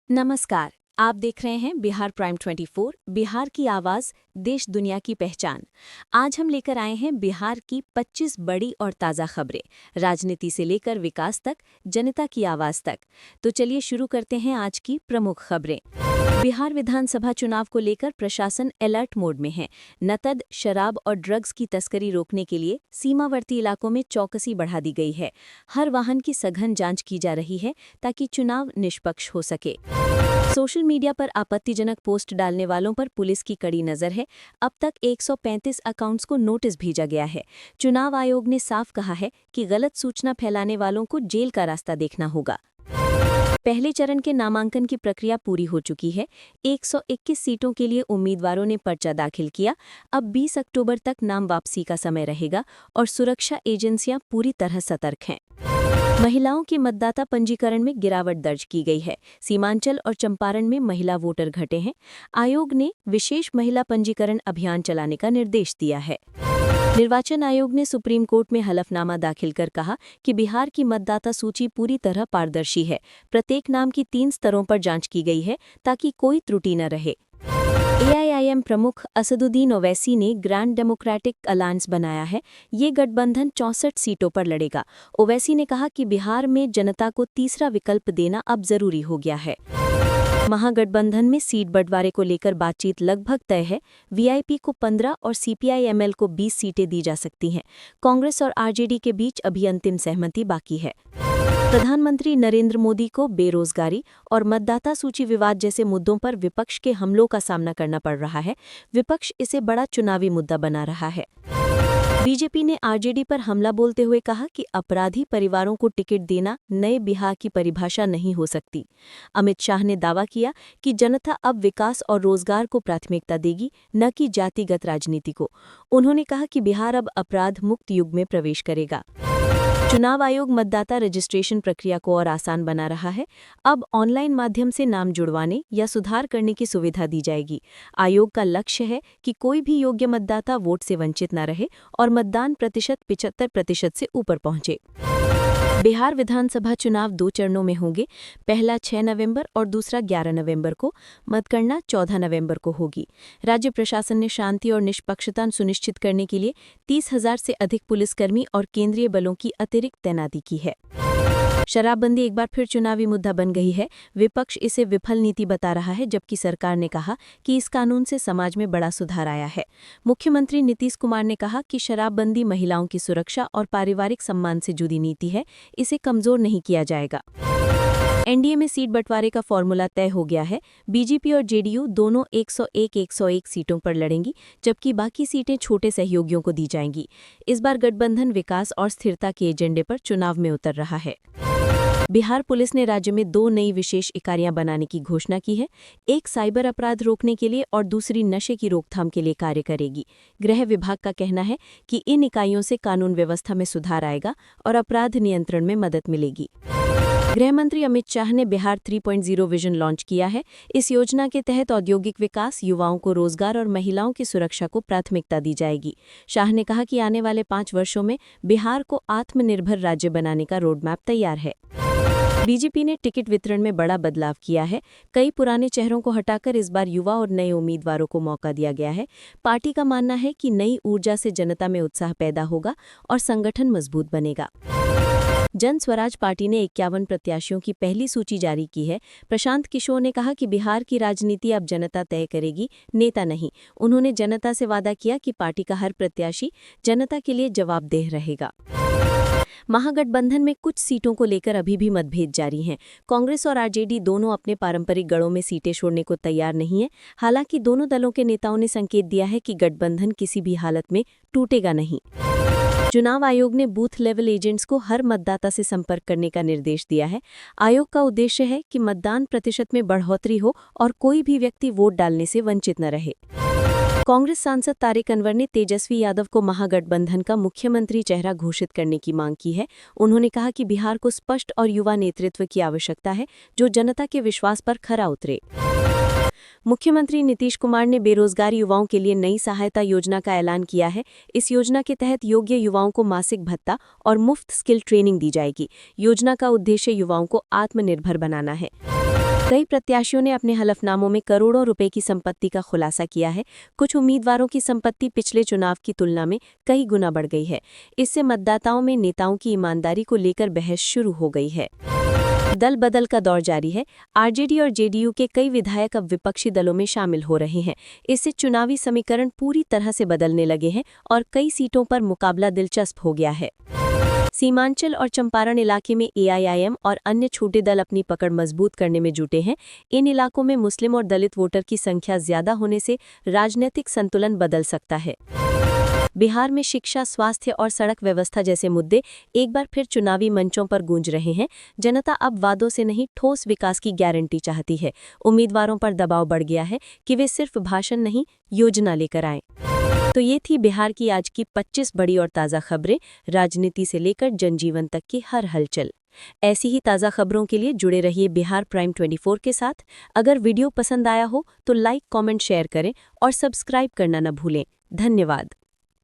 नमस्कार। आप देख रहे हैं बिहार प्राइम 24, बिहार की आवाज़, देश दुनिया की पहचान। आज हम लेकर आए हैं बिहार की 25 बड़ी और ताज़ा खबरें, राजनीति से लेकर विकास तक, जनता की आवाज़ तक। तो चलिए शुरू करते हैं आज की प्रमुख खबरें। बिहार विधानसभा चुनाव को लेकर प्रशासन अलर्ट मोड में है। नकद, शराब और ड्रग्स की तस्करी रोकने के लिए सीमावर्ती इलाकों में चौकसी बढ़ा दी गई है। हर वाहन की सघन जांच की जा रही है ताकि चुनाव निष्पक्ष हो सके। सोशल मीडिया पर आपत्तिजनक पोस्ट डालने वालों पर पुलिस की कड़ी नजर है। अब तक 135 अकाउंट्स को नोटिस भेजा गया है। चुनाव आयोग ने साफ कहा है कि गलत सूचना फैलाने वालों को जेल का रास्ता देखना होगा। पहले चरण के नामांकन की प्रक्रिया पूरी हो चुकी है। 121 सीटों के लिए उम्मीदवारों ने पर्चा दाखिल किया। अब 20 अक्टूबर तक नाम वापसी का समय रहेगा और सुरक्षा एजेंसियां पूरी तरह सतर्क हैं। महिलाओं के मतदाता पंजीकरण में गिरावट दर्ज की गई है। सीमांचल और चंपारण में महिला वोटर घटे हैं। आयोग ने विशेष महिला पंजीकरण अभियान चलाने का निर्देश दिया है। निर्वाचन आयोग ने सुप्रीम कोर्ट में हलफनामा दाखिल कर कहा कि बिहार की मतदाता सूची पूरी तरह पारदर्शी है। प्रत्येक नाम की 3 स्तरों पर जांच की गई है ताकि कोई त्रुटि न रहे। एआईएम प्रमुख असदुद्दीन ओवैसी ने ग्रैंड डेमोक्रेटिक अलायंस बनाया है। ये गठबंधन 64 सीटों पर लड़ेगा। ओवैसी ने कहा कि बिहार में जनता को तीसरा विकल्प देना अब जरूरी हो गया है। महागठबंधन में सीट बंटवारे को लेकर बातचीत लगभग तय है। वीआईपी को 15 और सीपीआई-एमएल को 20 सीटें दी जा सकती हैं। कांग्रेस और आरजेडी के बीच अभी अंतिम सहमति बाकी है। प्रधानमंत्री नरेंद्र मोदी को बेरोजगारी और मतदाता सूची विवाद जैसे मुद्दों पर विपक्ष के हमलों का सामना करना पड़ रहा है। विपक्ष इसे बड़ा चुनावी मुद्दा बना रहा है। बीजेपी ने आरजेडी पर हमला बोलते हुए कहा कि अपराधी परिवारों को टिकट देना नए बिहार की परिभाषा नहीं हो सकती। अमित शाह ने दावा किया कि जनता अब विकास और रोजगार को प्राथमिकता देगी, न कि जातिगत राजनीति को। उन्होंने कहा कि बिहार अब अपराध मुक्त युग में प्रवेश करेगा। चुनाव आयोग मतदाता रजिस्ट्रेशन प्रक्रिया को और आसान बना रहा है। अब ऑनलाइन माध्यम से नाम जुड़वाने या सुधार करने की सुविधा दी जाएगी। आयोग का लक्ष्य है कि कोई भी योग्य मतदाता वोट से वंचित न रहे और मतदान प्रतिशत 75% से ऊपर पहुंचे। बिहार विधानसभा चुनाव 2 चरणों में होंगे। पहला 6 नवंबर और दूसरा 11 नवंबर को। मतगणना 14 नवंबर को होगी। राज्य प्रशासन ने शांति और निष्पक्षता सुनिश्चित करने के लिए 30,000 से अधिक पुलिसकर्मी और केंद्रीय बलों की अतिरिक्त तैनाती की है। शराबबंदी एक बार फिर चुनावी मुद्दा बन गई है। विपक्ष इसे विफल नीति बता रहा है, जबकि सरकार ने कहा कि इस कानून से समाज में बड़ा सुधार आया है। मुख्यमंत्री नीतीश कुमार ने कहा कि शराबबंदी महिलाओं की सुरक्षा और पारिवारिक सम्मान से जुड़ी नीति है, इसे कमजोर नहीं किया जाएगा। एनडीए में सीट बंटवारे का फॉर्मूला तय हो गया है। बीजेपी और जेडीयू दोनों 101 सीटों पर लड़ेंगी, जबकि बाकी सीटें छोटे सहयोगियों को दी जाएंगी। इस बार गठबंधन विकास और स्थिरता के एजेंडे पर चुनाव में उतर रहा है। बिहार पुलिस ने राज्य में 2 नई विशेष इकाइयां बनाने की घोषणा की है। एक साइबर अपराध रोकने के लिए और दूसरी नशे की रोकथाम के लिए कार्य करेगी। गृह विभाग का कहना है कि इन इकाइयों से कानून व्यवस्था में सुधार आएगा और अपराध नियंत्रण में मदद मिलेगी। गृह मंत्री अमित शाह ने बिहार 3.0 विजन लॉन्च किया है। इस योजना के तहत औद्योगिक विकास, युवाओं को रोजगार और महिलाओं की सुरक्षा को प्राथमिकता दी जाएगी। शाह ने कहा कि आने वाले 5 वर्षों में बिहार को आत्मनिर्भर राज्य बनाने का रोडमैप तैयार है। बीजेपी ने टिकट वितरण में बड़ा बदलाव किया है। कई पुराने चेहरों को हटाकर इस बार युवा और नए उम्मीदवारों को मौका दिया गया है। पार्टी का मानना है कि नई ऊर्जा से जनता में उत्साह पैदा होगा और संगठन मजबूत बनेगा। जन स्वराज पार्टी ने 51 प्रत्याशियों की पहली सूची जारी की है। प्रशांत किशोर ने कहा कि बिहार की राजनीति अब जनता तय करेगी, नेता नहीं। उन्होंने जनता से वादा किया कि पार्टी का हर प्रत्याशी जनता के लिए जवाबदेह रहेगा। महागठबंधन में कुछ सीटों को लेकर अभी भी मतभेद जारी हैं। कांग्रेस और आरजेडी दोनों अपने पारंपरिक गढ़ों में सीटें छोड़ने को तैयार नहीं हैं। हालांकि दोनों दलों के नेताओं ने संकेत दिया है कि गठबंधन किसी भी हालत में टूटेगा नहीं। चुनाव आयोग ने बूथ लेवल एजेंट्स को हर मतदाता से संपर्क करने का निर्देश दिया है। आयोग का उद्देश्य है कि मतदान प्रतिशत में बढ़ोतरी हो और कोई भी व्यक्ति वोट डालने से वंचित न रहे। कांग्रेस सांसद तारिक अनवर ने तेजस्वी यादव को महागठबंधन का मुख्यमंत्री चेहरा घोषित करने की मांग की है। उन्होंने कहा कि बिहार को स्पष्ट और युवा नेतृत्व की आवश्यकता है, जो जनता के विश्वास पर खरा उतरे। मुख्यमंत्री नीतीश कुमार ने बेरोजगार युवाओं के लिए नई सहायता योजना का ऐलान किया है। इस योजना के तहत योग्य युवाओं को मासिक भत्ता और मुफ्त स्किल ट्रेनिंग दी जाएगी। योजना का उद्देश्य युवाओं को आत्मनिर्भर बनाना है। कई प्रत्याशियों ने अपने हलफनामों में करोड़ों रुपए की संपत्ति का खुलासा किया है। कुछ उम्मीदवारों की संपत्ति पिछले चुनाव की तुलना में कई गुना बढ़ गई है। इससे मतदाताओं में नेताओं की ईमानदारी को लेकर बहस शुरू हो गई है। दल बदल का दौर जारी है। आरजेडी और जेडीयू के कई विधायक अब विपक्षी दलों में शामिल हो रहे हैं। इससे चुनावी समीकरण पूरी तरह से बदलने लगे हैं और कई सीटों पर मुकाबला दिलचस्प हो गया है। सीमांचल और चंपारण इलाके में एआईएम और अन्य छोटे दल अपनी पकड़ मजबूत करने में जुटे हैं। इन इलाकों में मुस्लिम और दलित वोटर की संख्या ज्यादा होने से राजनीतिक संतुलन बदल सकता है। बिहार में शिक्षा, स्वास्थ्य और सड़क व्यवस्था जैसे मुद्दे एक बार फिर चुनावी मंचों पर गूंज रहे हैं। जनता अब वादों से नहीं, ठोस विकास की गारंटी चाहती है। उम्मीदवारों पर दबाव बढ़ गया है कि वे सिर्फ भाषण नहीं, योजना लेकर आएं। तो ये थी बिहार की आज की 25 बड़ी और ताज़ा खबरें, राजनीति से लेकर जनजीवन तक की हर हलचल। ऐसी ही ताज़ा खबरों के लिए जुड़े रहिए बिहार प्राइम 24 के साथ। अगर वीडियो पसंद आया हो तो लाइक, कमेंट, शेयर करें और सब्सक्राइब करना न भूलें। धन्यवाद।